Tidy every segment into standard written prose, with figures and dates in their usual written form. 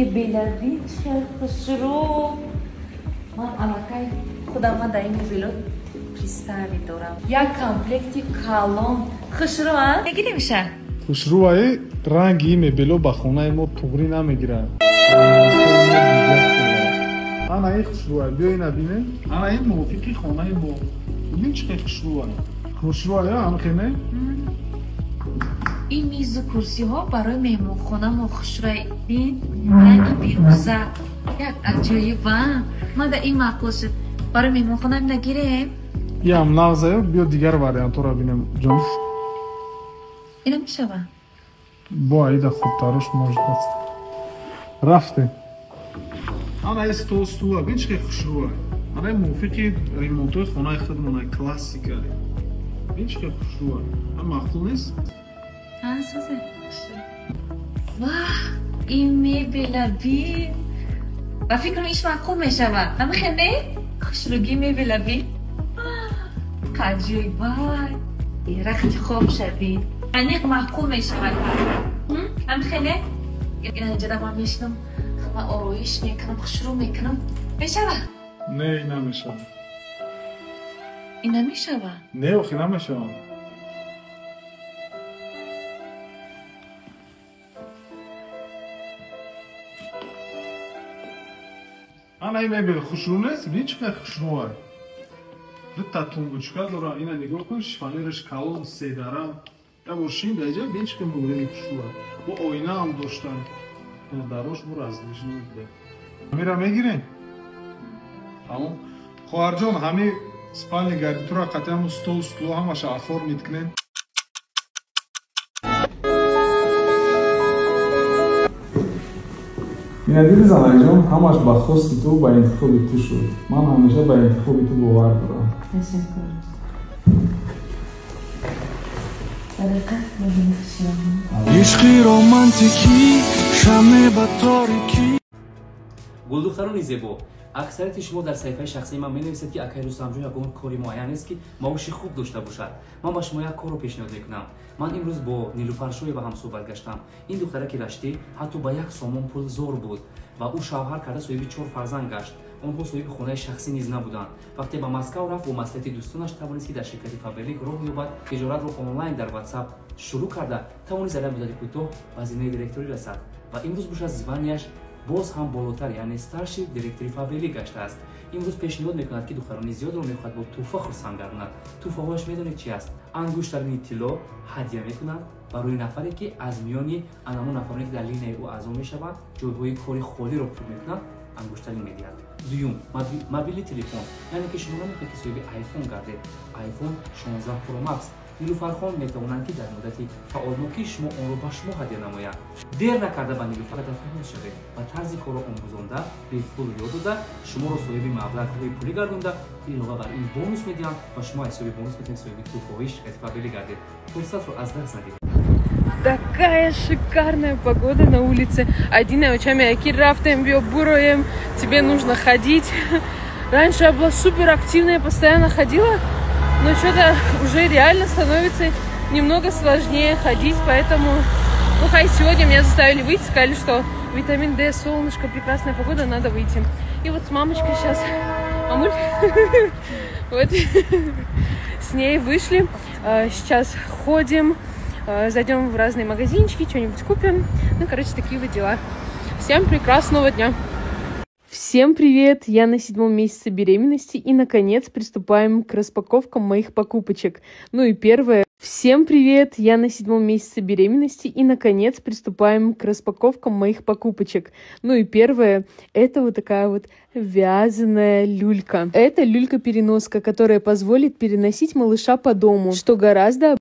мебелави хушрӯ. Ман аллакай худама дар ин мебелот пристави дорам. Як комплекти калон хушрӯ мегирем ша? Хушрӯае ранги мебело ба хонаи мо туғри намегирад. Ана ин хушрӯа биёи набине. Ана ин мувофиқи хонаи мо. Бибин чӣ қадр хушрӯа. Хушрӯая анхене? این میز و کرسی ها برای مهمانخانه ما خوشرای بین یعنی بیروزه یک عجایب ما در این معقول شد برای مهمانخانه هم نگیریم یه هم نغزه بیا دیگر وریانت را بینم جان اینم میشه با ایده خودتاروش موجود است رفته آن ایست تو استوه بین چه خوشروه آن این موفقی ریمونتوی خانه خودمونه کلاسیکه بین چه خوشروه هم مخلوق نیست سازه واه این میبله بین و فکرم ایش معقول میشه و خیلی خوشروگی میبله بین قجوی وای رختی خوب شدید انیق معقول میشه هم خیلی این جدا من میشنم من آرویش میکنم خوشرو میکنم میشه نه این نمیشه این نمیشه نه اخی نمیشه ана ин мебел хушрӯ нест бин чӣ қадр хушрӯа вита тунгучка дора ина нигоҳ кун шифонераш калон седара я мошин даҷа бин чӣ қадр мурини хушрӯа бо оинаам доштан дарош бур аз дишни буда амира мегирем тамом хоҳарҷон ҳами спальни гарнитура қатъиан стол стуло ҳамаша оформит кунем Бинадири Занаҷон ҳамаш ба хости ту ба интихоби ту шуд. Ман ҳамеша ба интихоби ту бовар дорам. Ташаккур. ишқи романтикӣ шаме ба торикӣ. гулдухтарони зебо, аксарияти шумо дар саҳифаи шахсии ман менависед ки акай Рустамҷон ягон кори муайян нест ки маоши хуб дошта бошад. Ман ба шумо як корро пешниҳод мекунам. Ман имрӯз бо Нилуфаршои ба ҳам суҳбат гаштам. Ин духтараки раштӣ ҳатто ба як сомон пул зор буд ва ӯ шавҳар карда соҳиби 4 фарзанд гашт. онҳо соҳиби хонаи шахсӣ низ набуданд. вақте ба Москав рафт бо маслиҳати дӯстонаш тавонист ки дар ширкати Фаберлик роҳ ёбад, тиҷоратро онлайн дар WhatsApp шурӯъ карда тавонист дар як муддати кӯтоҳ ба зинаи директорӣ расад ва имрӯз бошад званияш боз ҳам болотар, яъне старши директори Фаберлик гаштааст. имрӯз пешниҳод мекунад ки духтарони зиёдро мехоҳад бо тӯҳфа хурсанд гардонад. тӯҳфаҳояш медонед чи аст? ангуштарини тилло ҳадя мекунад барои нафаре ки аз миёни анамо нафароне ки дар линияи ӯ аъзо мешаванд ҷойҳои кори холиро пур мекунад ангуштарин медиҳад. дуюм мобили телефон, яъне ки шумо намехоҳед ки соҳиби iPhone гардед. iPhone 16 Pro Max Нилуфархон метавонанд ки дар муддати фаъолнокии шумо онро ба шумо ҳадя намоянд. дер накарда ба Нилуфар тафаҳум шавед ва тарзи корро омӯзонда бепул ёд дода шуморо соҳиби маблағҳои пулӣ гардонда илова бар ин бонус медиҳанд ва шумо аз ҳисоби бонус метавонед соҳиби тӯҳфаҳои ширкати Фаберлик гардед. фурсатро аз даст надиҳед. Такая шикарная погода на улице. Адина очами акир рафтем био буроем. Тебе нужно ходить. Раньше я была супер активная, постоянно ходила, но что-то уже реально становится немного сложнее ходить, поэтому ну хай сегодня меня заставили выйти, сказали, что витамин D, солнышко, прекрасная погода, надо выйти. И вот с мамочкой сейчас, мамуль, вот с ней вышли, сейчас ходим. Зайдем в разные магазинчики, что-нибудь купим. Ну, короче, такие вот дела. Всем прекрасного дня! Всем привет! Я на 7-м месяце беременности и, наконец, приступаем к распаковкам моих покупочек. Ну и первое. Всем привет! Я на 7-м месяце беременности и, наконец, приступаем к распаковкам моих покупочек. Ну и первое. Это вот такая вот вязаная люлька. Это люлька-переноска, которая позволит переносить малыша по дому, что гораздо...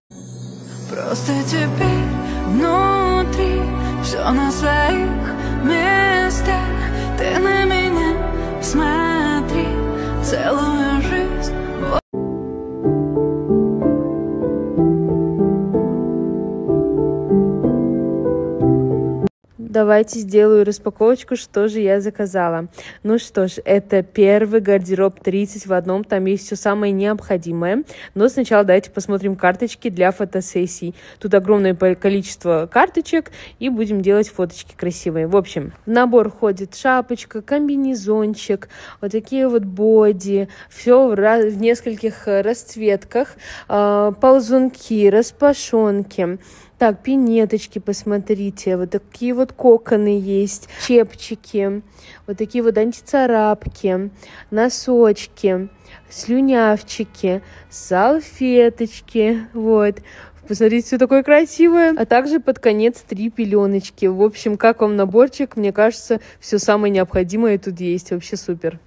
Просто теперь внутри все на своих местах. Ты на меня смотри целую жизнь. Давайте сделаю распаковочку, что же я заказала. Ну что ж, это первый гардероб 30 в одном, там есть все самое необходимое. Но сначала давайте посмотрим карточки для фотосессий. Тут огромное количество карточек, и будем делать фоточки красивые. В общем, в набор входит шапочка, комбинезончик, вот такие вот боди, все в нескольких расцветках, ползунки, распашонки. Так, пинеточки, посмотрите, вот такие вот коконы есть, чепчики, вот такие вот антицарапки, носочки, слюнявчики, салфеточки, вот. Посмотрите, все такое красивое. А также под конец 3 пеленочки. В общем, как вам наборчик? Мне кажется, все самое необходимое тут есть. Вообще супер.